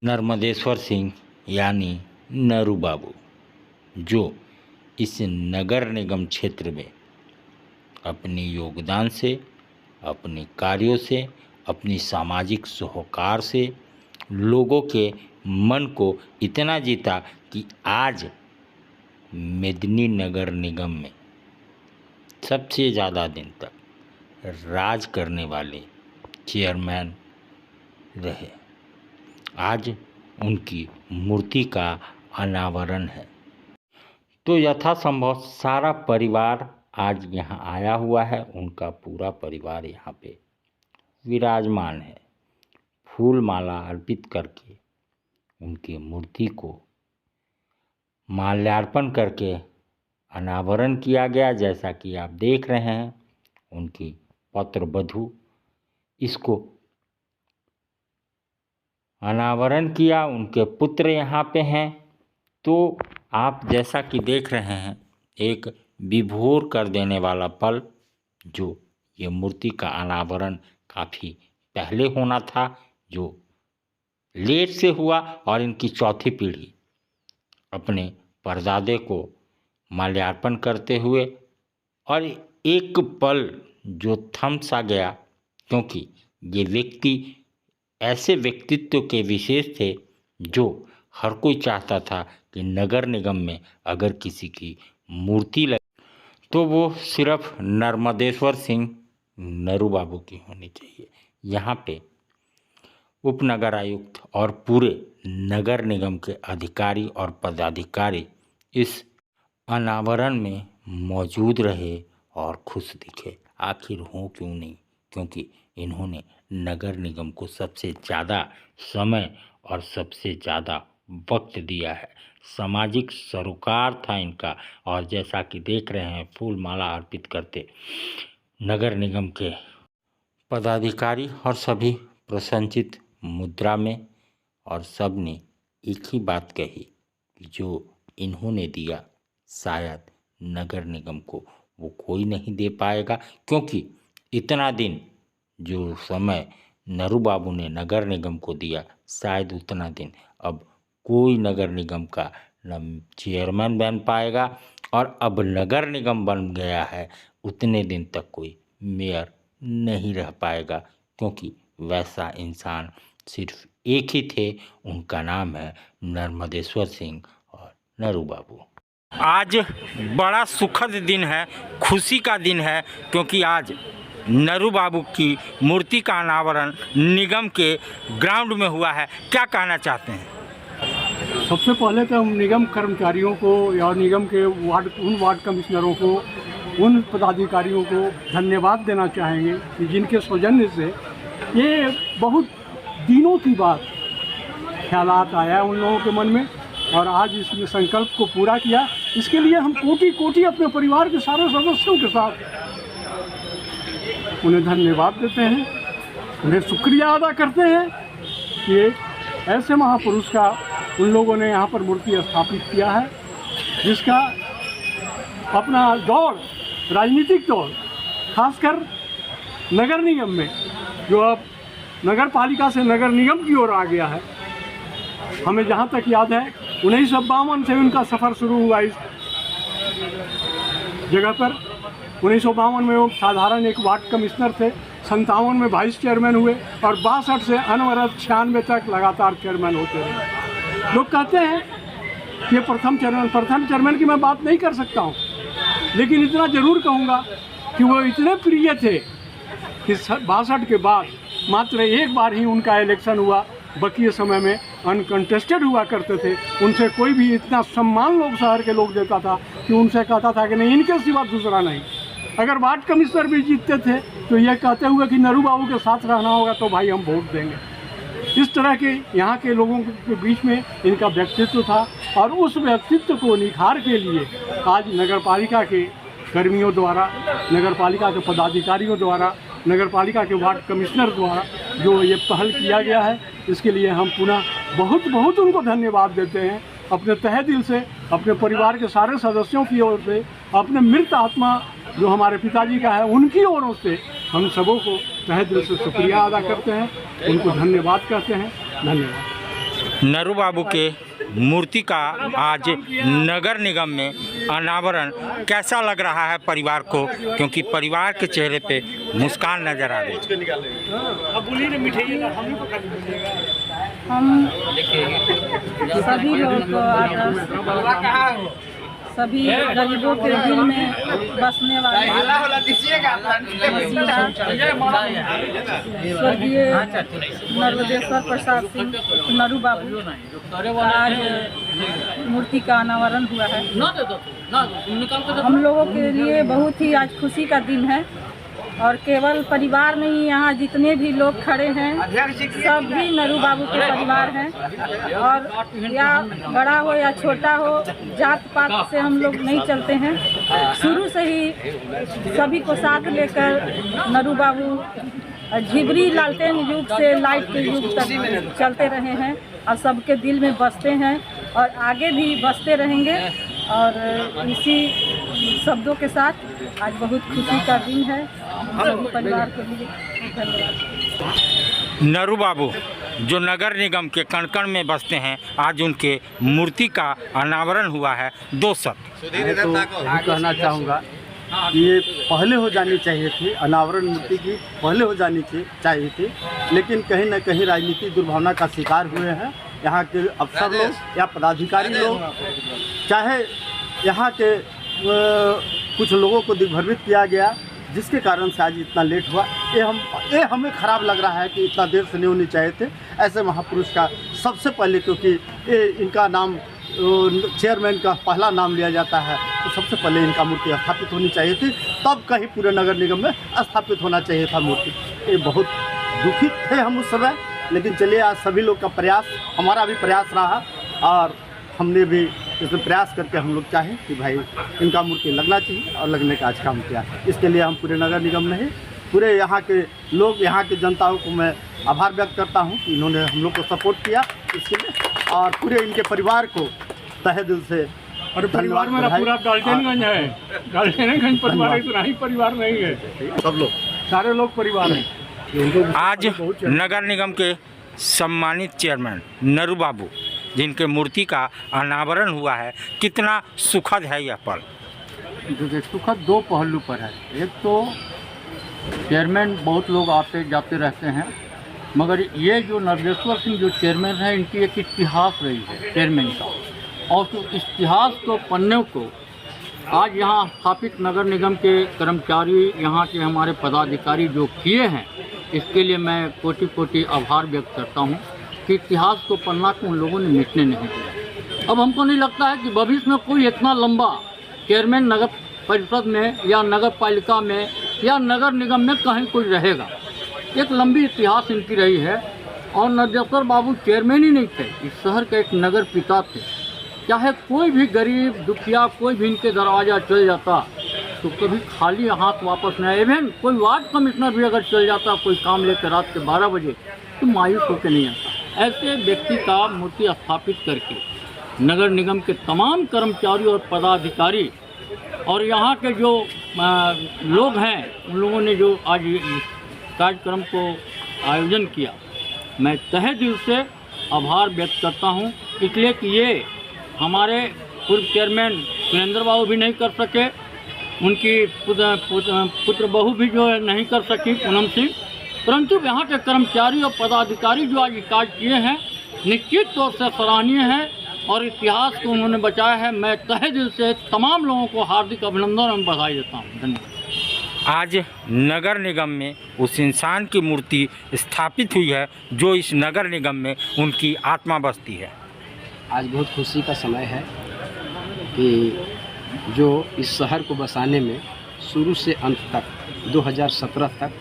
नर्मदेश्वर सिंह यानी नरू बाबू, जो इस नगर निगम क्षेत्र में अपने योगदान से, अपने कार्यों से, अपनी सामाजिक सरोकार से लोगों के मन को इतना जीता कि आज मेदिनीनगर निगम में सबसे ज़्यादा दिन तक राज करने वाले चेयरमैन रहे। आज उनकी मूर्ति का अनावरण है, तो यथासंभव सारा परिवार आज यहाँ आया हुआ है। उनका पूरा परिवार यहाँ पे विराजमान है। फूल माला अर्पित करके उनकी मूर्ति को माल्यार्पण करके अनावरण किया गया। जैसा कि आप देख रहे हैं, उनकी पत्र वधू इसको अनावरण किया। उनके पुत्र यहाँ पे हैं। तो आप जैसा कि देख रहे हैं, एक विभोर कर देने वाला पल, जो ये मूर्ति का अनावरण काफ़ी पहले होना था, जो लेट से हुआ, और इनकी चौथी पीढ़ी अपने परदादे को माल्यार्पण करते हुए, और एक पल जो थम सा गया, क्योंकि ये व्यक्ति ऐसे व्यक्तित्व के विशेष थे जो हर कोई चाहता था कि नगर निगम में अगर किसी की मूर्ति लगे तो वो सिर्फ नर्मदेश्वर सिंह नरू बाबू की होनी चाहिए। यहाँ पे उपनगर आयुक्त और पूरे नगर निगम के अधिकारी और पदाधिकारी इस अनावरण में मौजूद रहे और खुश दिखे। आखिर हो क्यों नहीं, क्योंकि इन्होंने नगर निगम को सबसे ज़्यादा समय और सबसे ज़्यादा वक्त दिया है। सामाजिक सरोकार था इनका, और जैसा कि देख रहे हैं, फूल माला अर्पित करते नगर निगम के पदाधिकारी और सभी प्रसन्नचित मुद्रा में, और सब ने एक ही बात कही कि जो इन्होंने दिया शायद नगर निगम को वो कोई नहीं दे पाएगा, क्योंकि इतना दिन जो समय नरू बाबू ने नगर निगम को दिया, शायद उतना दिन अब कोई नगर निगम का न चेयरमैन बन पाएगा, और अब नगर निगम बन गया है, उतने दिन तक कोई मेयर नहीं रह पाएगा, क्योंकि वैसा इंसान सिर्फ एक ही थे। उनका नाम है नर्मदेश्वर सिंह और नरू बाबू। आज बड़ा सुखद दिन है, खुशी का दिन है, क्योंकि आज नरू बाबू की मूर्ति का अनावरण निगम के ग्राउंड में हुआ है। क्या कहना चाहते हैं? सबसे पहले तो हम निगम कर्मचारियों को या निगम के उन वार्ड कमिश्नरों को, उन पदाधिकारियों को धन्यवाद देना चाहेंगे कि जिनके सौजन्य से ये बहुत दिनों की बात ख्यालात आया उन लोगों के मन में, और आज इस संकल्प को पूरा किया। इसके लिए हम कोटि कोटि अपने परिवार के सारे सदस्यों के साथ उन्हें धन्यवाद देते हैं, उन्हें शुक्रिया अदा करते हैं कि ऐसे महापुरुष का उन लोगों ने यहाँ पर मूर्ति स्थापित किया है, जिसका अपना दौर, राजनीतिक दौर, खासकर नगर निगम में, जो अब नगर पालिका से नगर निगम की ओर आ गया है। हमें जहाँ तक याद है 1952 से उनका सफ़र शुरू हुआ इस जगह पर। 1952 में वो साधारण एक वार्ड कमिश्नर थे, 57 में वाइस चेयरमैन हुए, और 62 से अनवरत 96 तक लगातार चेयरमैन होते रहे। लोग कहते हैं कि प्रथम चेयरमैन की मैं बात नहीं कर सकता हूँ, लेकिन इतना ज़रूर कहूँगा कि वो इतने प्रिय थे कि 62 के बाद मात्र एक बार ही उनका इलेक्शन हुआ। बाकी समय में अनकंटेस्टेड हुआ करते थे। उनसे कोई भी इतना सम्मान लोग शहर के लोग देता था कि उनसे कहता था कि नहीं, इनके सिवा दूसरा नहीं। अगर वार्ड कमिश्नर भी जीतते थे तो ये कहते हुए कि नरू बाबू के साथ रहना होगा तो भाई हम वोट देंगे। इस तरह के यहाँ के लोगों के बीच में इनका व्यक्तित्व था, और उस व्यक्तित्व को निखार के लिए आज नगर पालिका के कर्मियों द्वारा, नगर पालिका के पदाधिकारियों द्वारा, नगर पालिका के वार्ड कमिश्नर द्वारा जो ये पहल किया गया है, इसके लिए हम पुनः बहुत बहुत उनको धन्यवाद देते हैं। अपने तहे दिल से, अपने परिवार के सारे सदस्यों की ओर से, अपने मृत आत्मा जो हमारे पिताजी का है उनकी ओर से हम सबों को तहे दिल से शुक्रिया अदा करते हैं, उनको धन्यवाद कहते हैं। धन्यवाद। नरू बाबू के मूर्ति का आज नगर निगम में अनावरण कैसा लग रहा है परिवार को, क्योंकि परिवार के चेहरे पे मुस्कान नजर आ रही है। हम सभी लोग सभी गरीबों के दिल में बसने वाले मसीहा स्वर्गीय नर्मदेश्वर प्रसाद सिंह नरू बाबू आज मूर्ति का अनावरण हुआ है। हम लोगों के लिए बहुत ही आज खुशी का दिन है और केवल परिवार नहीं, यहाँ जितने भी लोग खड़े हैं सब भी नरू बाबू के परिवार हैं और या बड़ा हो या छोटा हो, जात पात से हम लोग नहीं चलते हैं। शुरू से ही सभी को साथ लेकर नरू बाबू झिबरी लालटेन युग से लाइट के युग तक चलते रहे हैं और सबके दिल में बसते हैं और आगे भी बसते रहेंगे। और इसी शब्दों के साथ आज बहुत खुशी का दिन है सभी परिवार के लिए। धन्यवाद। नरू बाबू जो नगर निगम के कण कण में बसते हैं, आज उनके मूर्ति का अनावरण हुआ है। 2 शब्द मैं तो यही कहना चाहूँगा कि ये पहले हो जानी चाहिए थी, अनावरण मूर्ति की पहले हो जानी चाहिए थी, लेकिन कहीं न कहीं राजनीतिक दुर्भावना का शिकार हुए हैं यहाँ के अफसर लोग या पदाधिकारी लोग, चाहे यहाँ के कुछ लोगों को दिग्भ्रमित किया गया, जिसके कारण से आज इतना लेट हुआ। ये हमें ख़राब लग रहा है कि इतना देर से नहीं होनी चाहिए थे। ऐसे महापुरुष का सबसे पहले, क्योंकि ये इनका नाम चेयरमैन का पहला नाम लिया जाता है, तो सबसे पहले इनका मूर्ति स्थापित होनी चाहिए थी, तब कहीं पूरे नगर निगम में स्थापित होना चाहिए था मूर्ति। ये बहुत दुखित थे हम उस समय, लेकिन चलिए आज सभी लोग का प्रयास, हमारा भी प्रयास रहा और हमने भी इसमें प्रयास करके हम लोग चाहें कि भाई इनका मूर्ति लगना चाहिए और लगने का आज काम किया। इसके लिए हम पूरे नगर निगम नहीं, पूरे यहाँ के लोग, यहाँ के जनताओं को मैं आभार व्यक्त करता हूँ कि इन्होंने हम लोग को सपोर्ट किया इसके लिए, और पूरे इनके परिवार को तहे दिल से। और परिवार मेरा पूरा डाल्टनगंज है, डाल्टनगंज परिवार, इतना ही परिवार नहीं है, सब लोग सारे लोग परिवार हैं। आज नगर निगम के सम्मानित चेयरमैन नरू बाबू जिनके मूर्ति का अनावरण हुआ है, कितना सुखद है यह पल। देखिए, सुखद 2 पहलू पर है। एक तो चेयरमैन बहुत लोग आते जाते रहते हैं, मगर ये जो नर्मदेश्वर सिंह जो चेयरमैन है, इनकी एक इतिहास रही है चेयरमैन का, और तो इतिहास को पन्ने को आज यहाँ स्थापित नगर निगम के कर्मचारी, यहाँ के हमारे पदाधिकारी जो किए हैं, इसके लिए मैं कोटि कोटि आभार व्यक्त करता हूँ कि इतिहास को पन्ना को उन लोगों ने मिटने नहीं दिया। अब हमको नहीं लगता है कि भविष्य में कोई इतना लंबा चेयरमैन नगर परिषद में या नगर पालिका में या नगर निगम में कहीं कोई रहेगा। एक लंबी इतिहास इनकी रही है और नर्मदेश्वर बाबू चेयरमैन ही नहीं थे, इस शहर के एक नगर पिता थे। चाहे कोई भी गरीब दुखिया कोई भी इनके दरवाज़ा चल जाता तो कभी खाली हाथ वापस नहीं। इवन कोई वार्ड कमिश्नर भी अगर चल जाता कोई काम लेकर रात के 12 बजे तो मायूस होकर नहीं आता। ऐसे व्यक्ति का मूर्ति स्थापित करके नगर निगम के तमाम कर्मचारी और पदाधिकारी और यहाँ के जो लोग हैं, उन लोगों ने जो आज कार्यक्रम को आयोजन किया, मैं तहे दिल से आभार व्यक्त करता हूँ। इसलिए कि ये हमारे पूर्व चेयरमैन सुरेंद्र बाबू भी नहीं कर सके, उनकी पुत्र बहू भी जो है नहीं कर सकी पूनम सिंह, परंतु यहाँ के कर्मचारी और पदाधिकारी जो आज कार्य किए हैं निश्चित तौर से सराहनीय हैं और इतिहास को उन्होंने बचाया है। मैं तहे दिल से तमाम लोगों को हार्दिक अभिनंदन और बधाई देता हूँ। धन्यवाद। आज नगर निगम में उस इंसान की मूर्ति स्थापित हुई है जो इस नगर निगम में उनकी आत्मा बसती है। आज बहुत खुशी का समय है कि जो इस शहर को बसाने में शुरू से अंत तक 2017 तक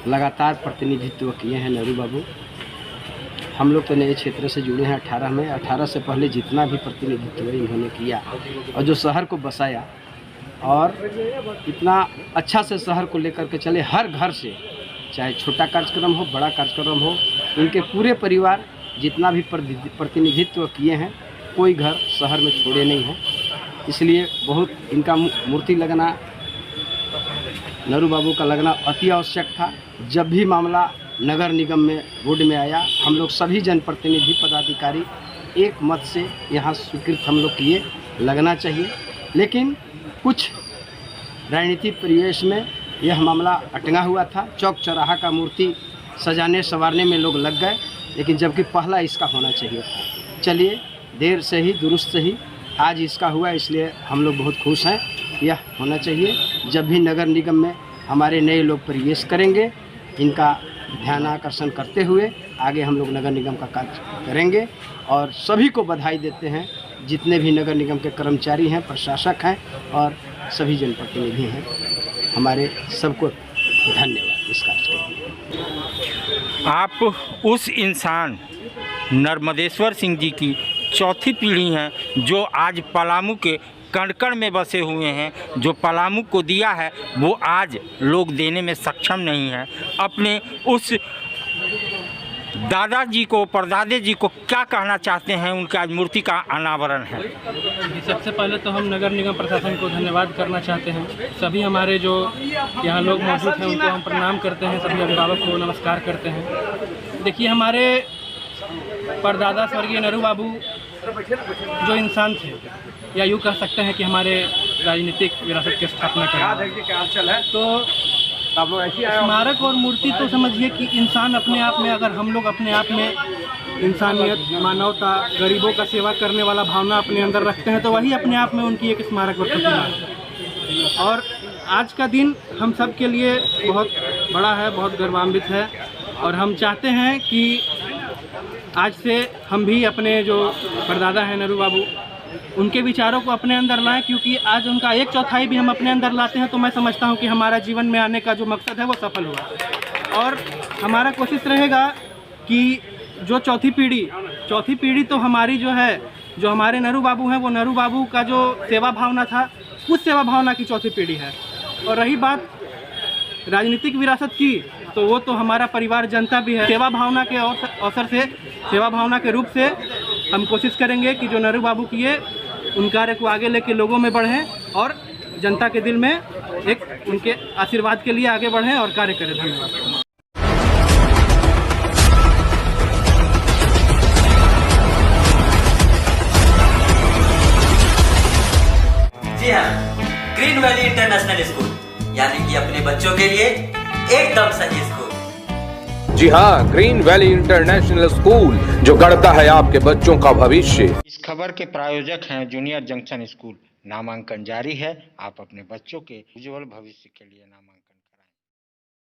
लगातार प्रतिनिधित्व किए हैं नरू बाबू। हम लोग तो नए क्षेत्र से जुड़े हैं 18 में, 18 से पहले जितना भी प्रतिनिधित्व इन्होंने किया और जो शहर को बसाया और इतना अच्छा से शहर को लेकर के चले, हर घर से, चाहे छोटा कार्यक्रम हो बड़ा कार्यक्रम हो, इनके पूरे परिवार जितना भी प्रतिनिधित्व किए हैं, कोई घर शहर में छोड़े नहीं हैं। इसलिए बहुत इनका मूर्ति लगना, नरू बाबू का लगना अति आवश्यक था। जब भी मामला नगर निगम में बोर्ड में आया, हम लोग सभी जनप्रतिनिधि पदाधिकारी एक मत से यहाँ स्वीकृत हम लोग किए लगना चाहिए। लेकिन कुछ राजनीतिक परिवेश में यह मामला अटका हुआ था। चौक चौराहा का मूर्ति सजाने संवारने में लोग लग गए, लेकिन जबकि पहला इसका होना चाहिए था। चलिए, देर से ही दुरुस्त से ही आज इसका हुआ, इसलिए हम लोग बहुत खुश हैं। यह होना चाहिए। जब भी नगर निगम में हमारे नए लोग प्रवेश करेंगे, इनका ध्यान आकर्षण करते हुए आगे हम लोग नगर निगम का कार्य करेंगे। और सभी को बधाई देते हैं, जितने भी नगर निगम के कर्मचारी हैं, प्रशासक हैं और सभी जनप्रतिनिधि हैं। हमारे सबको धन्यवाद इस कार्य के लिए। आप उस इंसान नर्मदेश्वर सिंह जी की चौथी पीढ़ी हैं जो आज पलामू के कण-कण में बसे हुए हैं। जो पलामू को दिया है वो आज लोग देने में सक्षम नहीं है। अपने उस दादाजी को, परदादे जी को क्या कहना चाहते हैं? उनका आज मूर्ति का अनावरण है। सबसे पहले तो हम नगर निगम प्रशासन को धन्यवाद करना चाहते हैं। सभी हमारे जो यहाँ लोग मौजूद हैं उनको हम प्रणाम करते हैं, सभी अभिभावक को नमस्कार करते हैं। देखिए, हमारे परदादा स्वर्गीय नरू बाबू जो इंसान थे, या यूँ कह सकते हैं कि हमारे राजनीतिक विरासत की स्थापना करें, तो स्मारक और मूर्ति तो समझिए कि इंसान अपने आप में, अगर हम लोग अपने आप में इंसानियत, मानवता, गरीबों का सेवा करने वाला भावना अपने अंदर रखते हैं, तो वही अपने आप में उनकी एक स्मारक और प्रतिमा है। और आज का दिन हम सब के लिए बहुत बड़ा है, बहुत गौरवान्वित है। और हम चाहते हैं कि आज से हम भी अपने जो परदादा हैं नरू बाबू, उनके विचारों को अपने अंदर लाएं, क्योंकि आज उनका 1/4 भी हम अपने अंदर लाते हैं तो मैं समझता हूं कि हमारा जीवन में आने का जो मकसद है वो सफल हुआ। और हमारा कोशिश रहेगा कि जो चौथी पीढ़ी तो हमारी जो है, जो हमारे नरू बाबू हैं, वो नरू बाबू का जो सेवा भावना था, उस सेवा भावना की चौथी पीढ़ी है। और रही बात राजनीतिक विरासत की, तो वो तो हमारा परिवार जनता भी है। सेवा भावना के अवसर से, सेवा भावना के रूप से हम कोशिश करेंगे कि जो नरू बाबू किए उन कार्य को आगे लेके लोगों में बढ़ें और जनता के दिल में एक उनके आशीर्वाद के लिए आगे बढ़ें और कार्य करें। धन्यवाद। जी हाँ, ग्रीन वैली इंटरनेशनल स्कूल, यानी कि अपने बच्चों के लिए एकदम सही स्कूल। जी हाँ, ग्रीन वैली इंटरनेशनल स्कूल, जो गढ़ता है आपके बच्चों का भविष्य। इस खबर के प्रायोजक हैं जूनियर जंक्शन स्कूल। नामांकन जारी है। आप अपने बच्चों के उज्जवल भविष्य के लिए नामांकन